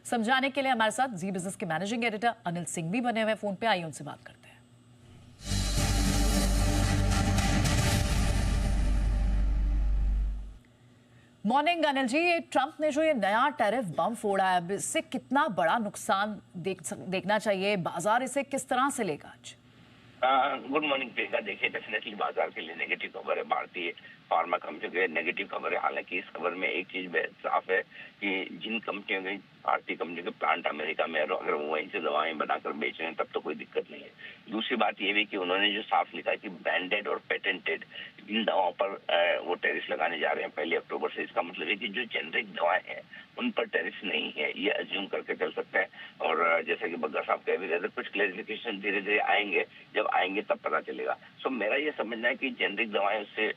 समझाने के लिए हमारे साथ जी बिजनेस के मैनेजिंग एडिटर अनिल सिंह भी बने हुए फोन पे। आइए उनसे बात करते हैं। मॉर्निंग अनिल जी, ये ट्रंप ने जो ये नया टैरिफ बम फोड़ा है, इससे कितना बड़ा नुकसान देखना चाहिए? बाजार इसे किस तरह से लेगा आज? Good morning Priyanka. देखिए, डेफिनेटली बाजार के लिए नेगेटिव खबर है। भारतीय फार्मा कंपनियों के नेगेटिव खबर है। हालांकि इस खबर में एक चीज साफ है कि जिन कंपनियों के भारतीय कंपनियों के प्लांट अमेरिका में, अगर वो वहीं से दवाएं बनाकर बेच रहे हैं तब तो कोई दिक्कत नहीं है। दूसरी बात ये भी कि उन्होंने जो साफ लिखा है कि ब्रांडेड और पेटेंटेड इन दवाओं पर वो टैरिफ लगाने जा रहे हैं 1 अक्टूबर से। इसका मतलब है कि जो जेनरिक दवाएं हैं उन पर टैरिफ नहीं है, ये अज्यूम करके चल सकते हैं। और जैसे कि बग्गा साहब कह भी रहे थे, कुछ क्लैरिफिकेशन धीरे धीरे आएंगे, जब आएंगे तब पता चलेगा। सो मेरा ये समझना है कि जेनरिक दवाएं उससे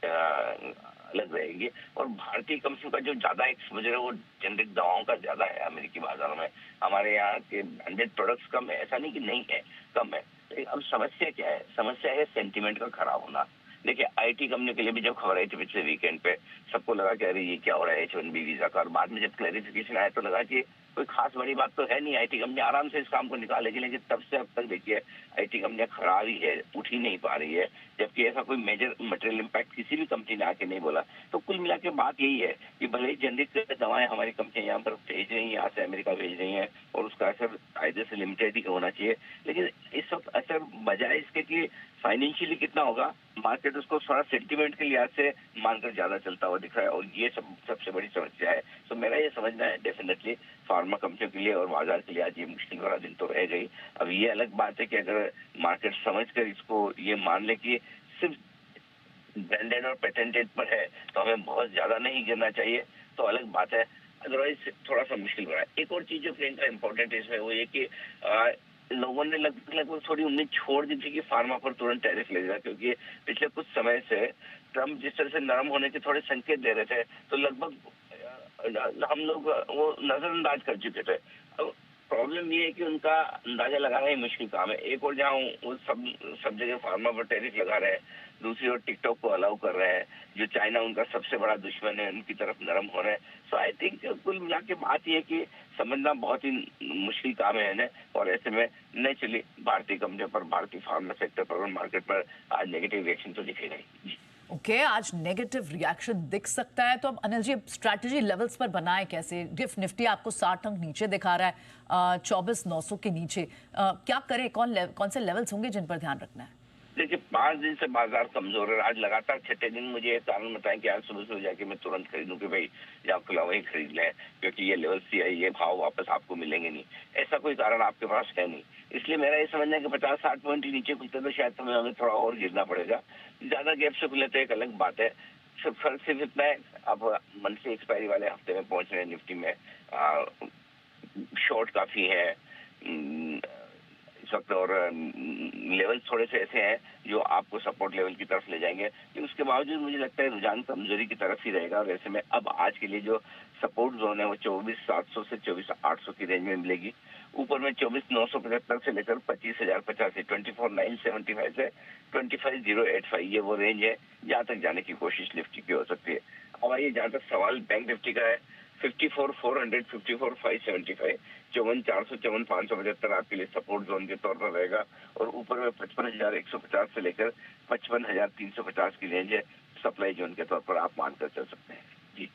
अलग रहेंगी और भारतीय कंपनियों का जो ज्यादा एक्सपोजर है वो जेनरिक दवाओं का ज्यादा है अमेरिकी बाजारों में। हमारे यहाँ के ब्रांडेड प्रोडक्ट्स कम है, ऐसा नहीं कि नहीं है, कम है। अब समस्या क्या है? समस्या है सेंटीमेंट का खराब होना। देखिए, आईटी कंपनी के लिए भी जब खबर आई थी पिछले वीकेंड पे, सबको लगा कि अरे ये क्या हो रहा है H1B वीजा का। और बाद में जब क्लैरिफिकेशन आया तो लगा कि कोई खास बड़ी बात तो है नहीं, आईटी कंपनी आराम से इस काम को निकालेगी। लेकिन तब से अब तक देखिए आईटी कंपनियां खराब ही है, उठ ही नहीं पा रही है, जबकि ऐसा कोई मेजर मटेरियल इम्पैक्ट किसी भी कंपनी ने आके नहीं बोला। तो कुल मिला के बात यही है कि भले ही जेनरिक दवाएं हमारी कंपनियां यहाँ पर भेज रही हैं, यहाँ से अमेरिका भेज रही हैं और उसका असर कायदे से लिमिटेड ही होना चाहिए, लेकिन इस वक्त असर बजाय इसके कि फाइनेंशियली कितना होगा, मार्केट उसको थोड़ा सेंटीमेंट के लिहाज से मानकर ज्यादा चलता हुआ दिख रहा है और ये सबसे बड़ी समस्या है। तो मेरा ये समझना है डेफिनेटली फार्मा कंपनियों के लिए और बाजार के लिए आज ये मुश्किल वाला दिन तो रह गई। अब ये अलग बात है कि अगर मार्केट समझकर इसको ये मान ले कि सिर्फ ब्रांडेड और पेटेंटेड पर है तो हमें बहुत ज्यादा नहीं गिरना चाहिए, तो अलग बात है। अदरवाइज थोड़ा सा मुश्किल हो रहा है। एक और चीज जो प्रियंका इंपॉर्टेंट है इसमें वो ये कि लोगों ने लगभग थोड़ी उम्मीद छोड़ दी थी कि फार्मा पर तुरंत टैरिफ लगेगा, क्योंकि पिछले कुछ समय से ट्रम्प जिस तरह से नरम होने के थोड़े संकेत दे रहे थे तो लगभग हम लोग वो नजरअंदाज कर चुके थे। अब प्रॉब्लम ये है कि उनका अंदाजा लगाना ही मुश्किल काम है। एक और जहाँ वो सब जगह फार्मा पर टैरिफ लगा रहे हैं, दूसरी ओर टिकटॉक को अलाउ कर रहे हैं, जो चाइना उनका सबसे बड़ा दुश्मन है, उनकी तरफ नरम हो रहे हैं। सो आई थिंक कुल मिला के बात ये है कि समझना बहुत ही मुश्किल काम है इन्हें, और ऐसे में नेचुरली भारतीय कंपनियों पर, भारतीय फार्मा सेक्टर पर और मार्केट पर आज नेगेटिव रिएक्शन तो दिखेगा ही। ओके, आज नेगेटिव रिएक्शन दिख सकता है। तो अब अनिल जी, स्ट्रैटेजी लेवल्स पर बनाए कैसे? गिफ्ट निफ्टी आपको 60 अंक नीचे दिखा रहा है, 24,900 के नीचे। क्या करें? कौन से लेवल्स होंगे जिन पर ध्यान रखना है? देखिए, 5 दिन से बाजार कमजोर है। आज लगातार छठे दिन मुझे ये कारण बताएं कि आज सुबह सुबह जाके मैं तुरंत खरीदूं कि भाई आप खुला वही खरीद लें, क्योंकि ये लेवल सी है, ये भाव वापस आपको मिलेंगे नहीं। ऐसा कोई कारण आपके पास है नहीं। इसलिए मेरा ये समझना है कि 50-60 पॉइंट नीचे खुलते तो शायद हमें थोड़ा और गिरना पड़ेगा। ज्यादा गैप से खुले तो एक अलग बात है। फर्क सिर्फ इतना है, अब मंथली एक्सपायरी वाले हफ्ते में पहुंच रहे हैं निफ्टी में, शॉर्ट काफी है इस वक्त, और लेवल थोड़े से ऐसे हैं जो आपको सपोर्ट लेवल की तरफ ले जाएंगे। लेकिन उसके बावजूद मुझे लगता है रुझान कमजोरी की तरफ ही रहेगा। और ऐसे में अब आज के लिए जो सपोर्ट जोन है वो 24,700 से 24,800 की रेंज में मिलेगी। ऊपर में 24,975 से लेकर 25,085, 24,975 से 25,085, ये वो रेंज है जहाँ तक जाने की कोशिश निफ्टी की हो सकती है। अब आइए जहाँ तक सवाल बैंक निफ्टी का है, 54,400, 54,575, 54,400, 54,575 आपके लिए सपोर्ट जोन के तौर पर रहेगा। और ऊपर में 55,150 से लेकर 55,350 की रेंज है सप्लाई जोन के तौर पर, आप मानकर चल सकते हैं। जी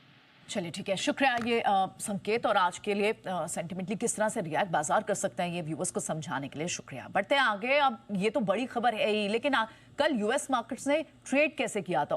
चलिए, ठीक है, शुक्रिया ये संकेत। और आज के लिए सेंटिमेंटली किस तरह से रिएक्ट बाजार कर सकते हैं ये व्यूअर्स को समझाने के लिए शुक्रिया। बढ़ते हैं आगे। अब ये तो बड़ी खबर है ही, लेकिन कल यूएस मार्केट्स ने ट्रेड कैसे किया था?